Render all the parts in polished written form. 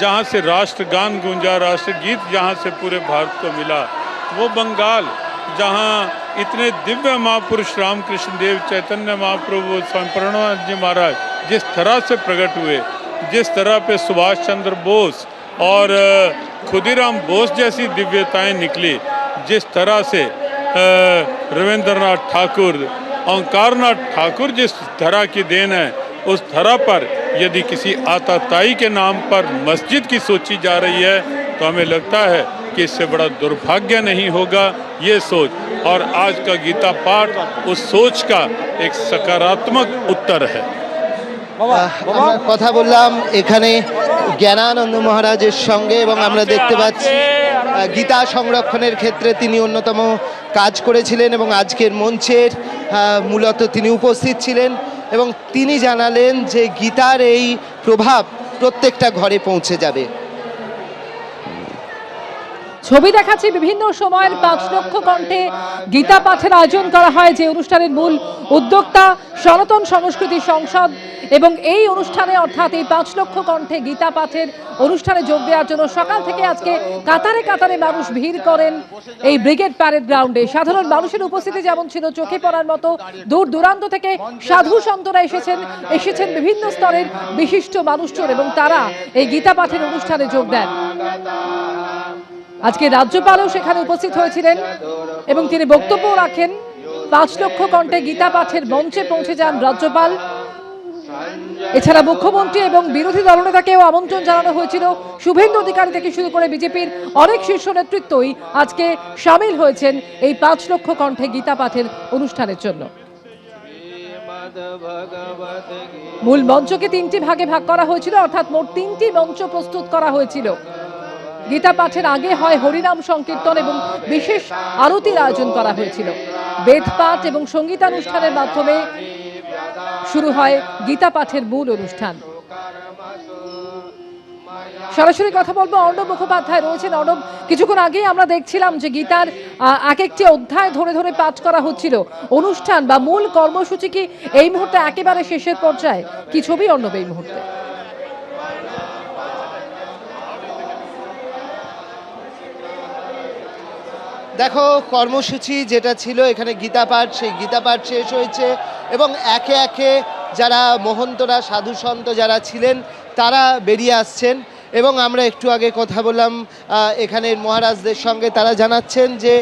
जहाँ से राष्ट्रगान गूंजा, राष्ट्रगीत जहाँ से पूरे भारत को मिला, वो बंगाल जहाँ इतने दिव्य महापुरुष रामकृष्ण देव, चैतन्य महाप्रभु, स्वामी प्रणवानंद जी महाराज जिस तरह से प्रकट हुए, जिस तरह पे सुभाष चंद्र बोस और खुदीराम बोस जैसी दिव्यताएं निकली, जिस तरह से रविंद्रनाथ ठाकुर, ओंकारनाथ ठाकुर जिस तरह की देन है, उस तरह पर यदि किसी आताताई के नाम पर मस्जिद की सोची जा रही है तो हमें लगता है कि इससे बड़ा दुर्भाग्य नहीं होगा ये सोच। और आज का गीता पाठ उस सोच का एक सकारात्मक उत्तर है। কথা বললাম এখানে জ্ঞানানন্দ মহারাজের সঙ্গে এবং আমরা দেখতে পাচ্ছি গীতা সংরক্ষণের ক্ষেত্রে তিনি অন্যতম কাজ করেছিলেন এবং আজকের মঞ্চের মূলত তিনি উপস্থিত ছিলেন এবং তিনি জানালেন যে গীতার এই প্রভাব প্রত্যেকটা ঘরে পৌঁছে যাবে। ছবি দেখাচ্ছি বিভিন্ন সময়ের 5 লক্ষ কণ্ঠে গীতা পাঠের আয়োজন করা হয়, যে অনুষ্ঠানের মূল উদ্যোক্তা সনাতন সংস্কৃতি সংসদ। এবং এই অনুষ্ঠানে অর্থাৎ এই 5 লক্ষ কণ্ঠে গীতা পাঠের অনুষ্ঠানে যোগ দেওয়ার জন্য সকাল থেকে আজকে কাতারে কাতারে মানুষ ভিড় করেন এই ব্রিগেড প্যারেড গ্রাউন্ডে। সাধারণ মানুষের উপস্থিতি যেমন ছিল চোখে পড়ার মতো, দূর দূরান্ত থেকে সাধু সন্তরা এসেছেন বিভিন্ন স্তরের বিশিষ্ট মানুষজন এবং তারা এই গীতা পাঠের অনুষ্ঠানে যোগ দেন। আজকে রাজ্যপালও সেখানে উপস্থিত হয়েছিলেন এবং তিনি বক্তব্য রাখেন। 5 লক্ষ কণ্ঠে গীতা পাঠের মঞ্চে পৌঁছে যান রাজ্যপাল। এছাড়া মুখ্যমন্ত্রী এবং বিরোধী দলনেতাকেও আমন্ত্রণ জানানো হয়েছিল। শুভেন্দু অধিকারী থেকে শুরু করে বিজেপির অনেক শীর্ষ নেতৃত্বই আজকে সামিল হয়েছেন এই 5 লক্ষ কণ্ঠে গীতা পাঠের অনুষ্ঠানের জন্য। মূল মঞ্চকে 3টি ভাগে ভাগ করা হয়েছিল, অর্থাৎ মোট 3টি মঞ্চ প্রস্তুত করা হয়েছিল। গীতা পাঠের আগে হয় হরিনাম সংকীর্তন এবং বিশেষ আরতির আয়োজন করা হয়েছিল। বেদ পাঠ এবং সঙ্গীতানুষ্ঠানের মাধ্যমে শুরু হয় গীতা পাঠের মূল অনুষ্ঠান। সরাসরি কথা বলবো, অর্ণব মুখোপাধ্যায় রয়েছেন। অর্ণব, কিছুক্ষণ আগেই আমরা দেখছিলাম যে গীতার এক একটি অধ্যায় ধরে ধরে পাঠ করা হচ্ছিল। অনুষ্ঠান বা মূল কর্মসূচি কি এই মুহূর্তে একেবারে শেষের পর্যায়ে? কি ছবি অর্ণব এই মুহূর্তে? দেখো, কর্মসূচি যেটা ছিল এখানে গীতা পাঠ, সেই গীতা পাঠ শেষ হয়েছে এবং একে একে যারা মহন্তরা, সাধু সন্ত যারা ছিলেন তারা বেরিয়ে আসছেন। এবং আমরা একটু আগে কথা বললাম এখানের মহারাজদের সঙ্গে, তারা জানাচ্ছেন যে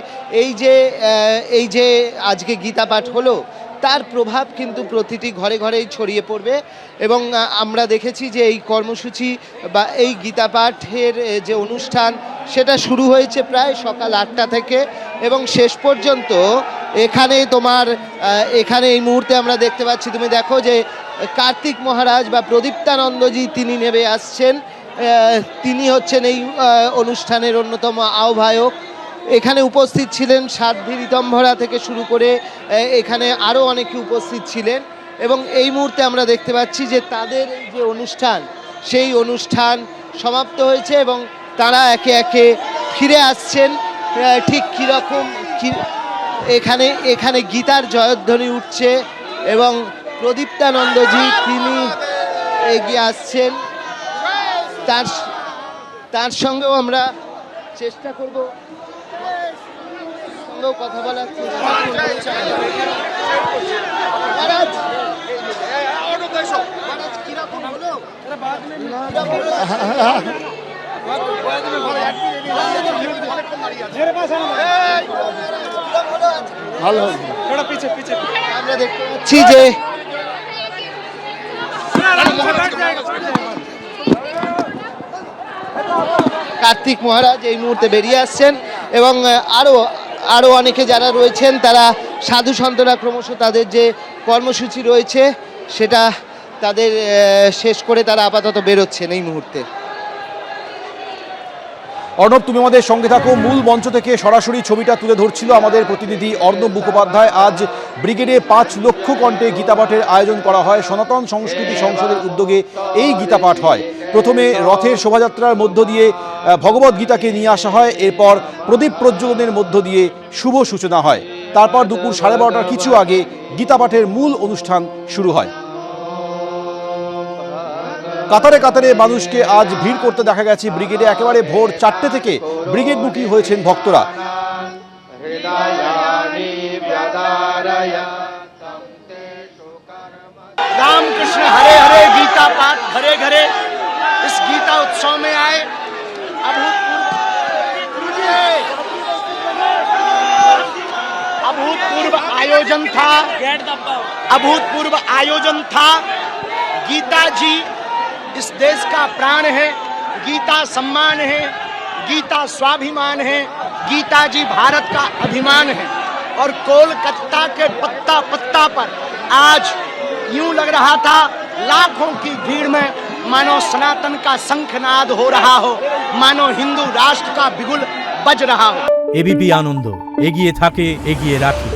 এই যে আজকে গীতা পাঠ হলো তার প্রভাব কিন্তু প্রতিটি ঘরে ঘরেই ছড়িয়ে পড়বে। এবং আমরা দেখেছি যে এই কর্মসূচি বা এই গীতা পাঠের যে অনুষ্ঠান সেটা শুরু হয়েছে প্রায় সকাল 8টা থেকে এবং শেষ পর্যন্ত এখানে এই মুহূর্তে আমরা দেখতে পাচ্ছি, তুমি দেখো যে কার্তিক মহারাজ বা প্রদীপ্তানন্দজি তিনি নেমে আসছেন। তিনি হচ্ছেন এই অনুষ্ঠানের অন্যতম আহ্বায়ক। এখানে উপস্থিত ছিলেন সাধ্বী ঋতম্ভরা থেকে শুরু করে এখানে আরও অনেকে উপস্থিত ছিলেন এবং এই মুহূর্তে আমরা দেখতে পাচ্ছি যে তাদের যে অনুষ্ঠান সেই অনুষ্ঠান সমাপ্ত হয়েছে এবং তারা একে একে ফিরে আসছেন। ঠিক কীরকম এখানে গীতার জয়ধ্বনি উঠছে এবং প্রদীপ্তানন্দজি তিনি এগিয়ে আসছেন। তার সঙ্গেও আমরা চেষ্টা করব কথা বলার। ভালো, আমরা দেখতে পাচ্ছি যে কার্তিক মহারাজ এই মুহূর্তে বেরিয়ে আসছেন এবং আরও অনেকে যারা রয়েছেন তারা সাধু সন্তরা ক্রমশ তাদের যে কর্মসূচি রয়েছে সেটা তাদের শেষ করে তারা আপাতত বেরোচ্ছেন এই মুহূর্তে। অর্ণব, তুমি আমাদের সঙ্গে থাকো। মূল মঞ্চ থেকে সরাসরি ছবিটা তুলে ধরছিল আমাদের প্রতিনিধি অর্ণব মুখোপাধ্যায়। আজ ব্রিগেডে 5 লক্ষ কণ্ঠে গীতা পাঠের আয়োজন করা হয়। সনাতন সংস্কৃতি সংসদের উদ্যোগে এই গীতা পাঠ হয়। প্রথমে রথের শোভাযাত্রার মধ্য দিয়ে ভগবদ গীতাকে নিয়ে আসা হয়, এরপর প্রদীপ প্রজ্বলনের মধ্য দিয়ে শুভ সূচনা হয়। তারপর দুপুর 12:30টার কিছু আগে গীতা পাঠের মূল অনুষ্ঠান শুরু হয়। কাতারে কাতারে মানুষকে আজ ভিড় করতে দেখা গেছে ব্রিগেডে। একেবারে ভোর 4টে থেকে ব্রিগেডমুখী হয়েছেন ভক্তরা। रामकृष्ण हरे हरे गीता पाठ घरे घरे इस गीता उत्सव में आए। अभूतपूर्व आयोजन था। गीता जी इस देश का प्राण है, गीता सम्मान है, गीता स्वाभिमान है, गीता जी भारत का अभिमान है। और कोलकाता के पत्ता पत्ता पर आज यूं लग रहा था लाखों की भीड़ में मानो सनातन का शंखनाद हो रहा हो, मानो हिंदू राष्ट्र का बिगुल बज रहा हो। एबीपी आनंद एगिए थाके एगिए राखे।